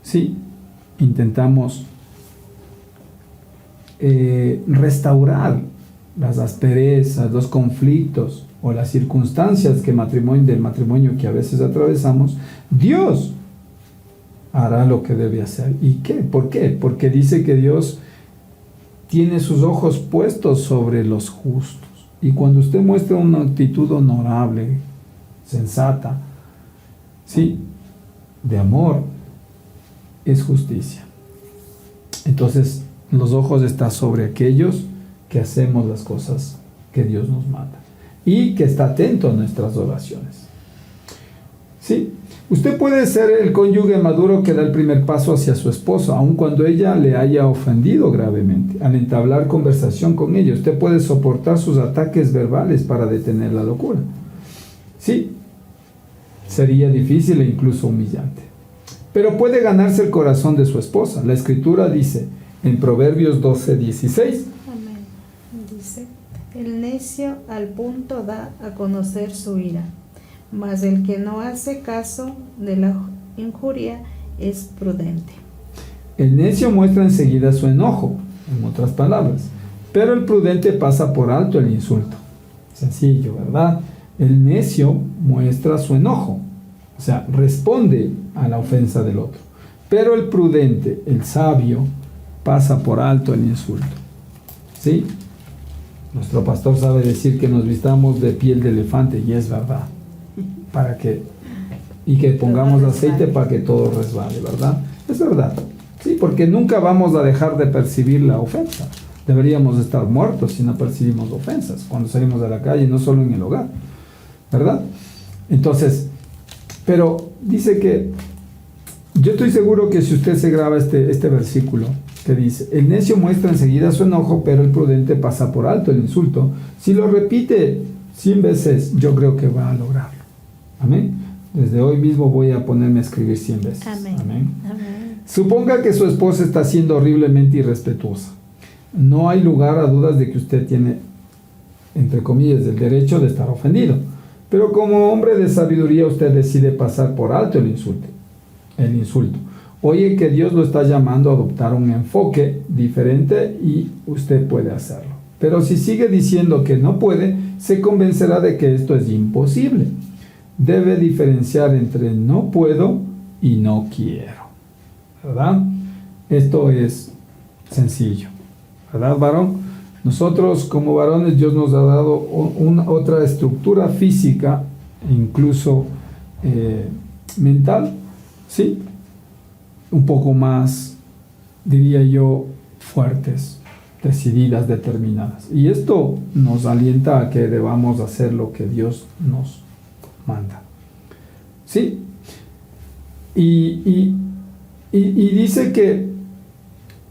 sí, intentamos restaurar las asperezas, los conflictos o las circunstancias del matrimonio que a veces atravesamos, Dios hará lo que debe hacer. ¿Y qué? ¿Por qué? Porque dice que Dios tiene sus ojos puestos sobre los justos. Y cuando usted muestra una actitud honorable, sensata, ¿sí?, de amor, es justicia. Entonces, los ojos están sobre aquellos que hacemos las cosas que Dios nos manda y que está atento a nuestras oraciones. ¿Sí? Usted puede ser el cónyuge maduro que da el primer paso hacia su esposa, aun cuando ella le haya ofendido gravemente. Al entablar conversación con ella, usted puede soportar sus ataques verbales para detener la locura. Sí, sería difícil e incluso humillante. Pero puede ganarse el corazón de su esposa. La Escritura dice en Proverbios 12:16. Amén. Dice, el necio al punto da a conocer su ira, mas el que no hace caso de la injuria es prudente. El necio muestra enseguida su enojo, en otras palabras, pero el prudente pasa por alto el insulto. Sencillo, ¿verdad? El necio muestra su enojo, o sea, responde a la ofensa del otro. Pero el prudente, el sabio, pasa por alto el insulto. ¿Sí? Nuestro pastor sabe decir que nos vistamos de piel de elefante, y es verdad. Y que pongamos aceite para que todo resbale, ¿verdad? Es verdad. Sí, porque nunca vamos a dejar de percibir la ofensa. Deberíamos estar muertos si no percibimos ofensas cuando salimos de la calle, no solo en el hogar, ¿verdad? Entonces, pero dice que, yo estoy seguro que si usted se graba este versículo que dice, el necio muestra enseguida su enojo, pero el prudente pasa por alto el insulto. Si lo repite 100 veces, yo creo que va a lograrlo. Amén. Desde hoy mismo voy a ponerme a escribir 100 veces. Amén. Amén. Amén. Suponga que su esposa está siendo horriblemente irrespetuosa. No hay lugar a dudas de que usted tiene, entre comillas, el derecho de estar ofendido. Pero como hombre de sabiduría, usted decide pasar por alto el insulto. Oye que Dios lo está llamando a adoptar un enfoque diferente y usted puede hacerlo. Pero si sigue diciendo que no puede, se convencerá de que esto es imposible. Debe diferenciar entre no puedo y no quiero, ¿verdad? Esto es sencillo, ¿verdad, varón? Nosotros como varones, Dios nos ha dado otra estructura física, incluso mental, ¿sí? Un poco más, diría yo, fuertes, decididas, determinadas. Y esto nos alienta a que debamos hacer lo que Dios nos manda. ¿Sí? Y dice que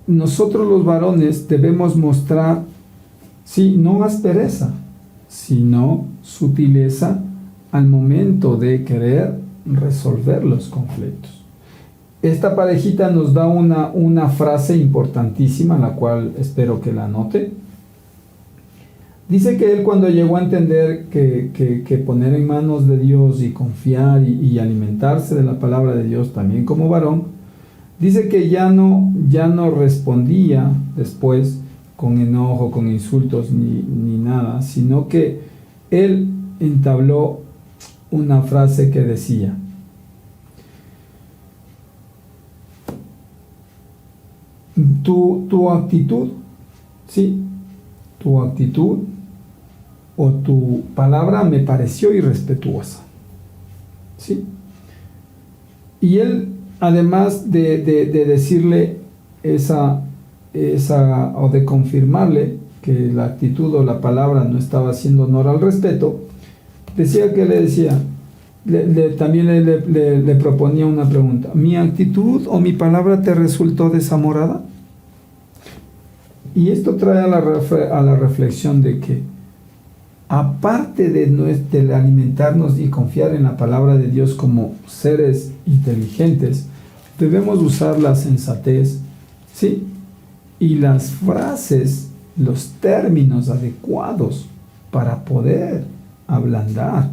nosotros los varones debemos mostrar, sí, no aspereza, sino sutileza al momento de querer resolver los conflictos. Esta parejita nos da una frase importantísima, la cual espero que la anote. Dice que él, cuando llegó a entender que poner en manos de Dios y confiar y alimentarse de la palabra de Dios también como varón, dice que ya no respondía después con enojo, con insultos ni nada, sino que él entabló una frase que decía: tu actitud, sí, tu actitud o tu palabra me pareció irrespetuosa, ¿sí? Y él, además de decirle esa o de confirmarle que la actitud o la palabra no estaba haciendo honor al respeto, decía que también le proponía una pregunta: ¿mi actitud o mi palabra te resultó desamorada? Y esto trae a la reflexión de que, aparte de alimentarnos y confiar en la palabra de Dios como seres inteligentes, debemos usar la sensatez, ¿sí? Y las frases, los términos adecuados para poder ablandar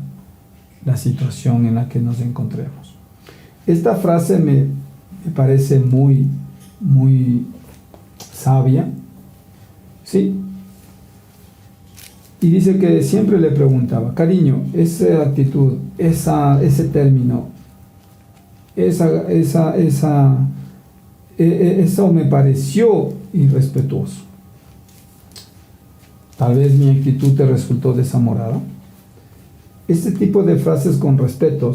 la situación en la que nos encontremos. Esta frase me parece muy, muy sabia, ¿sí? Y dice que siempre le preguntaba: cariño, esa actitud, ese término, eso me pareció irrespetuoso. Tal vez mi actitud te resultó desamorada. Este tipo de frases con respeto,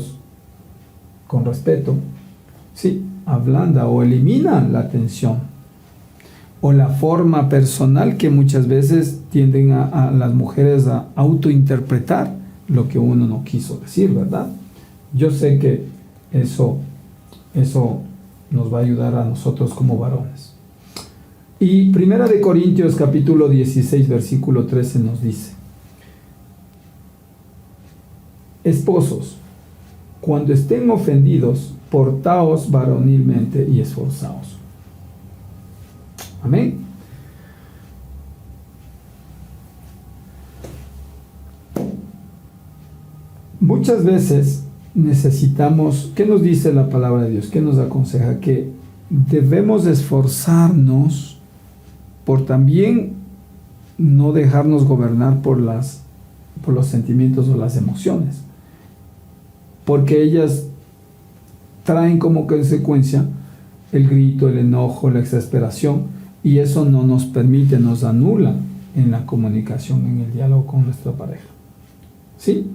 sí, ablanda o elimina la tensión. o la forma personal que muchas veces tienden a las mujeres a autointerpretar lo que uno no quiso decir, ¿verdad? Yo sé que eso nos va a ayudar a nosotros como varones. Y 1 Corintios capítulo 16 versículo 13 nos dice: esposos, cuando estén ofendidos, portaos varonilmente y esforzaos. Amén. Muchas veces necesitamos, ¿qué nos dice la palabra de Dios? ¿Qué nos aconseja? Que debemos esforzarnos por también no dejarnos gobernar por los sentimientos o las emociones, porque ellas traen como consecuencia el grito, el enojo, la exasperación, y eso no nos permite, nos anula en la comunicación, en el diálogo con nuestra pareja. ¿Sí?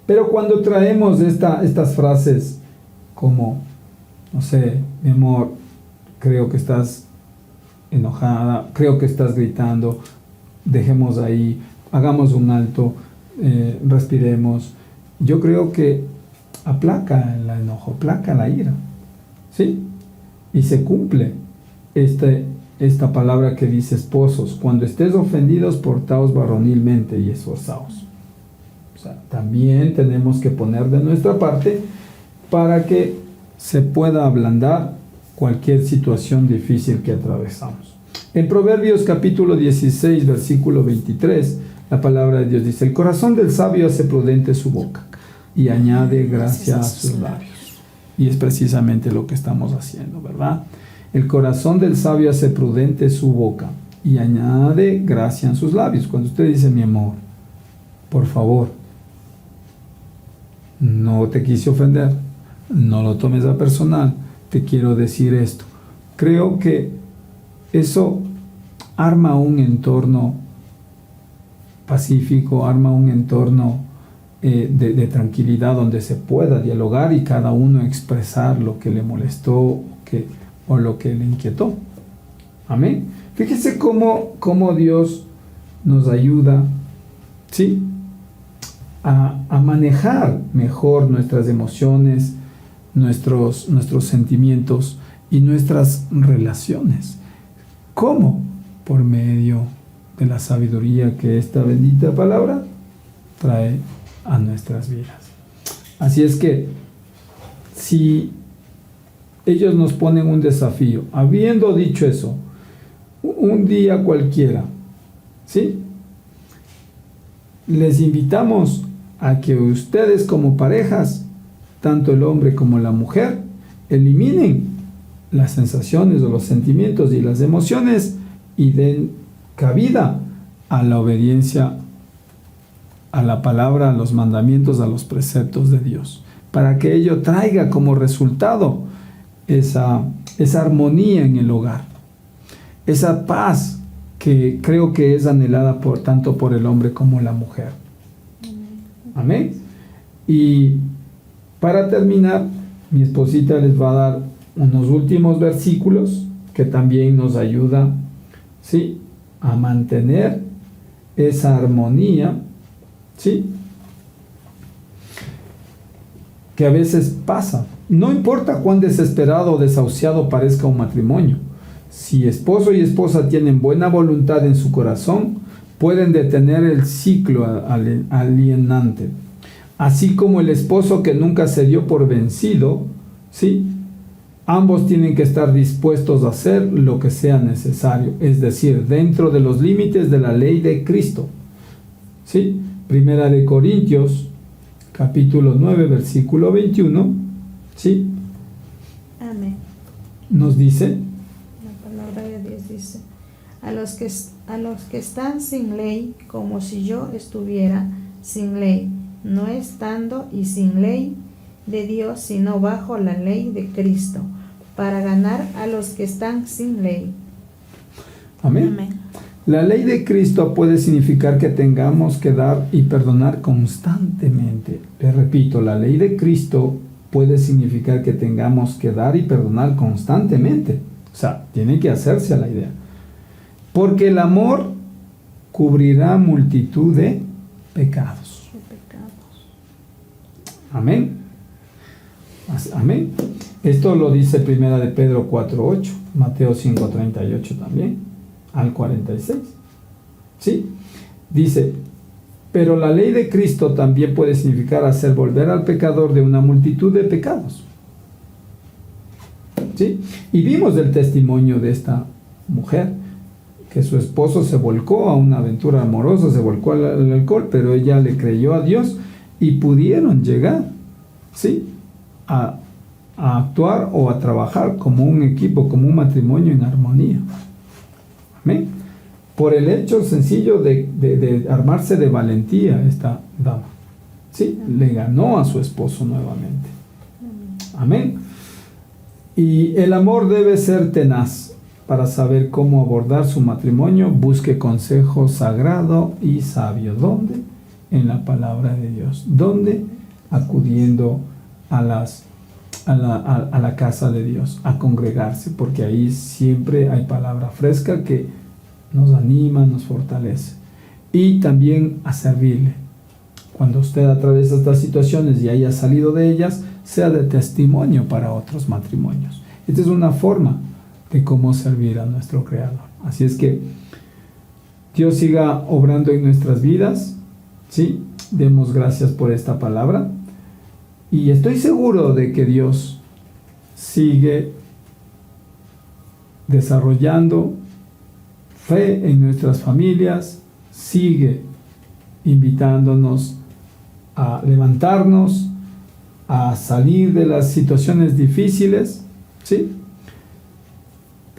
Pero cuando traemos estas frases como, no sé, mi amor, creo que estás enojada, creo que estás gritando, dejemos ahí, hagamos un alto, respiremos, yo creo que aplaca el enojo, aplaca la ira, ¿sí? Y se cumple esta palabra que dice: esposos, cuando estés ofendidos, portaos varonilmente y esforzaos. O sea, también tenemos que poner de nuestra parte para que se pueda ablandar cualquier situación difícil que atravesamos. En Proverbios capítulo 16, versículo 23, la palabra de Dios dice: el corazón del sabio hace prudente su boca y añade gracia a sus labios. Y es precisamente lo que estamos haciendo, ¿verdad? El corazón del sabio hace prudente su boca y añade gracia en sus labios. Cuando usted dice: mi amor, por favor, no te quise ofender, no lo tomes a personal, te quiero decir esto. Creo que eso arma un entorno pacífico, arma un entorno de tranquilidad donde se pueda dialogar y cada uno expresar lo que le molestó o lo que le inquietó. Amén. Fíjese cómo Dios nos ayuda, ¿sí?, a manejar mejor nuestras emociones, nuestros sentimientos y nuestras relaciones. ¿Cómo? Por medio de la sabiduría que esta bendita palabra trae a nuestras vidas. Así es que, si ellos nos ponen un desafío, habiendo dicho eso, un día cualquiera, ¿sí?, les invitamos a que ustedes como parejas, tanto el hombre como la mujer, eliminen las sensaciones o los sentimientos y las emociones y den cabida a la obediencia a la palabra, a los mandamientos, a los preceptos de Dios, para que ello traiga como resultado esa armonía en el hogar, esa paz que creo que es anhelada tanto por el hombre como la mujer. Amén. Y para terminar, mi esposita les va a dar unos últimos versículos que también nos ayuda, ¿sí?, a mantener esa armonía, ¿sí?, que a veces pasa. No importa cuán desesperado o desahuciado parezca un matrimonio, si esposo y esposa tienen buena voluntad en su corazón, pueden detener el ciclo alienante. Así como el esposo que nunca se dio por vencido, ¿sí?, ambos tienen que estar dispuestos a hacer lo que sea necesario, es decir, dentro de los límites de la ley de Cristo. ¿Sí? 1 Corintios, capítulo 9, versículo 21, ¿sí?, Amén, nos dice: la palabra de Dios dice: a los que están sin ley, como si yo estuviera sin ley, no estando y sin ley de Dios, sino bajo la ley de Cristo, para ganar a los que están sin ley. Amén. Amén. La ley de Cristo puede significar que tengamos que dar y perdonar constantemente. Les repito, la ley de Cristo puede significar que tengamos que dar y perdonar constantemente. O sea, tiene que hacerse a la idea. Porque el amor cubrirá multitud de pecados. Amén. Amén. Esto lo dice Primera de Pedro 4:8, Mateo 5:38 también, al 46. ¿Sí? Dice, pero la ley de Cristo también puede significar hacer volver al pecador de una multitud de pecados. ¿Sí? Y vimos el testimonio de esta mujer, que su esposo se volcó a una aventura amorosa, se volcó al alcohol, pero ella le creyó a Dios y pudieron llegar, ¿sí?, a actuar o a trabajar como un equipo, como un matrimonio en armonía. Amén. Por el hecho sencillo de armarse de valentía esta dama. ¿Sí? Le ganó a su esposo nuevamente. Amén. Y el amor debe ser tenaz. Para saber cómo abordar su matrimonio, busque consejo sagrado y sabio. ¿Dónde? En la palabra de Dios. ¿Dónde? Acudiendo a la casa de Dios, a congregarse, porque ahí siempre hay palabra fresca que nos anima, nos fortalece. Y también a servirle. Cuando usted atraviesa estas situaciones y haya salido de ellas, sea de testimonio para otros matrimonios. Esta es una forma de cómo servir a nuestro Creador. Así es que Dios siga obrando en nuestras vidas, ¿sí? Demos gracias por esta palabra. Y estoy seguro de que Dios sigue desarrollando fe en nuestras familias, sigue invitándonos a levantarnos, a salir de las situaciones difíciles, ¿sí?,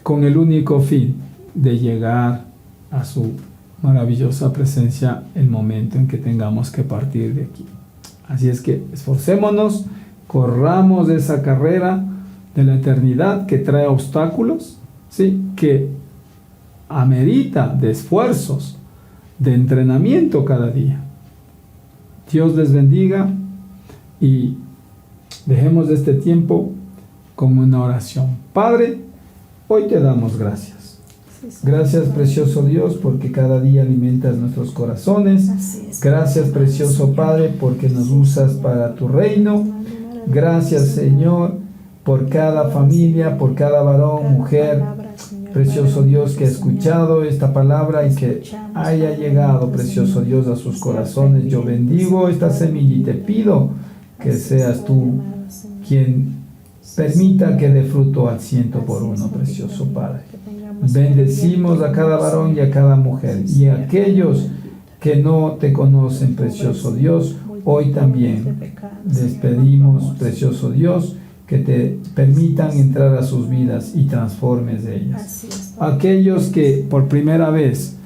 con el único fin de llegar a su maravillosa presencia el momento en que tengamos que partir de aquí. Así es que esforcémonos, corramos esa carrera de la eternidad que trae obstáculos, ¿sí?, que amerita de esfuerzos, de entrenamiento cada día. Dios les bendiga y dejemos este tiempo con una oración. Padre, hoy te damos gracias. Gracias, precioso Dios, porque cada día alimentas nuestros corazones. Gracias, precioso Padre, porque nos usas para tu reino. Gracias, Señor, por cada familia, por cada varón, mujer, precioso Dios, que ha escuchado esta palabra y que haya llegado, precioso Dios, a sus corazones. Yo bendigo esta semilla y te pido que seas tú quien permita que dé fruto al 100%, precioso Padre. Bendecimos a cada varón y a cada mujer, y a aquellos que no te conocen, precioso Dios, hoy también les pedimos, precioso Dios, que te permitan entrar a sus vidas y transformes de ellas. Aquellos que por primera vez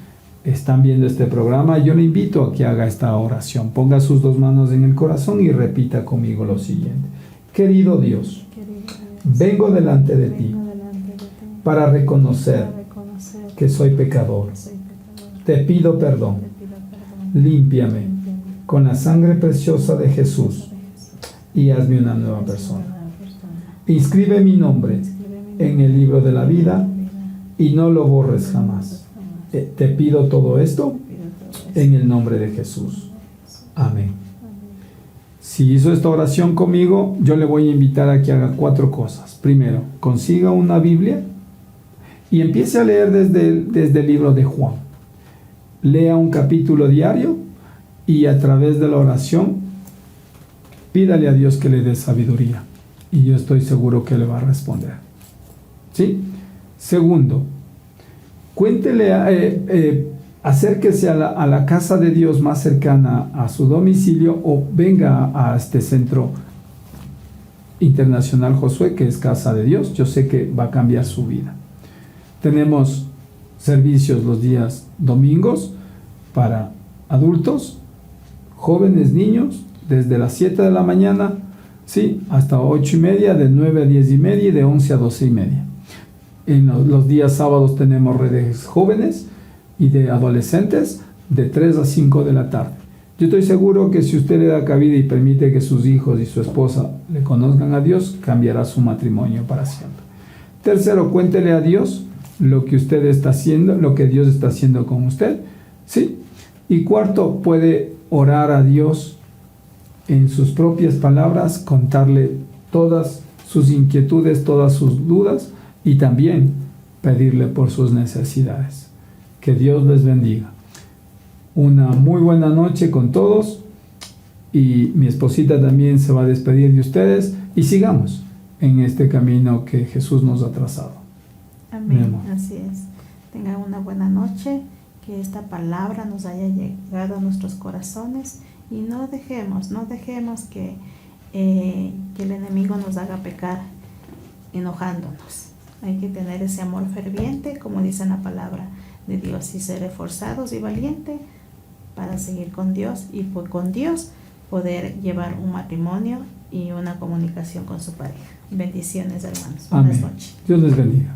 están viendo este programa, yo le invito a que haga esta oración. Ponga sus dos manos en el corazón y repita conmigo lo siguiente. Querido Dios, vengo delante de ti para reconocer que soy pecador. Te pido perdón. Límpiame con la sangre preciosa de Jesús y hazme una nueva persona. Inscribe mi nombre en el libro de la vida y no lo borres jamás. Te pido todo esto en el nombre de Jesús. Amén. Si hizo esta oración conmigo, yo le voy a invitar a que haga 4 cosas. Primero, consiga una Biblia y empiece a leer desde el libro de Juan. Lea un capítulo diario y a través de la oración pídale a Dios que le dé sabiduría. Y yo estoy seguro que le va a responder. ¿Sí? Segundo, acérquese a la casa de Dios más cercana a su domicilio o venga a este centro internacional Josué, que es Casa de Dios. Yo sé que va a cambiar su vida. Tenemos servicios los días domingos para adultos, jóvenes, niños, desde las 7 de la mañana, ¿sí?, hasta 8:30, de 9 a 10:30 y de 11 a 12:30. En los días sábados tenemos redes jóvenes y de adolescentes de 3 a 5 de la tarde. Yo estoy seguro que si usted le da cabida y permite que sus hijos y su esposa le conozcan a Dios, cambiará su matrimonio para siempre. Tercero, cuéntele a Dios lo que usted está haciendo, lo que Dios está haciendo con usted. ¿Sí? Y cuarto, puede orar a Dios en sus propias palabras, contarle todas sus inquietudes, todas sus dudas y también pedirle por sus necesidades. Que Dios les bendiga. Una muy buena noche con todos y mi esposita también se va a despedir de ustedes y sigamos en este camino que Jesús nos ha trazado. Amén, así es. Tengan una buena noche, que esta palabra nos haya llegado a nuestros corazones y no dejemos que el enemigo nos haga pecar enojándonos. Hay que tener ese amor ferviente, como dice en la palabra de Dios, y ser esforzados y valientes para seguir con Dios y con Dios poder llevar un matrimonio y una comunicación con su pareja. Bendiciones, hermanos. Buenas noches. Dios les bendiga.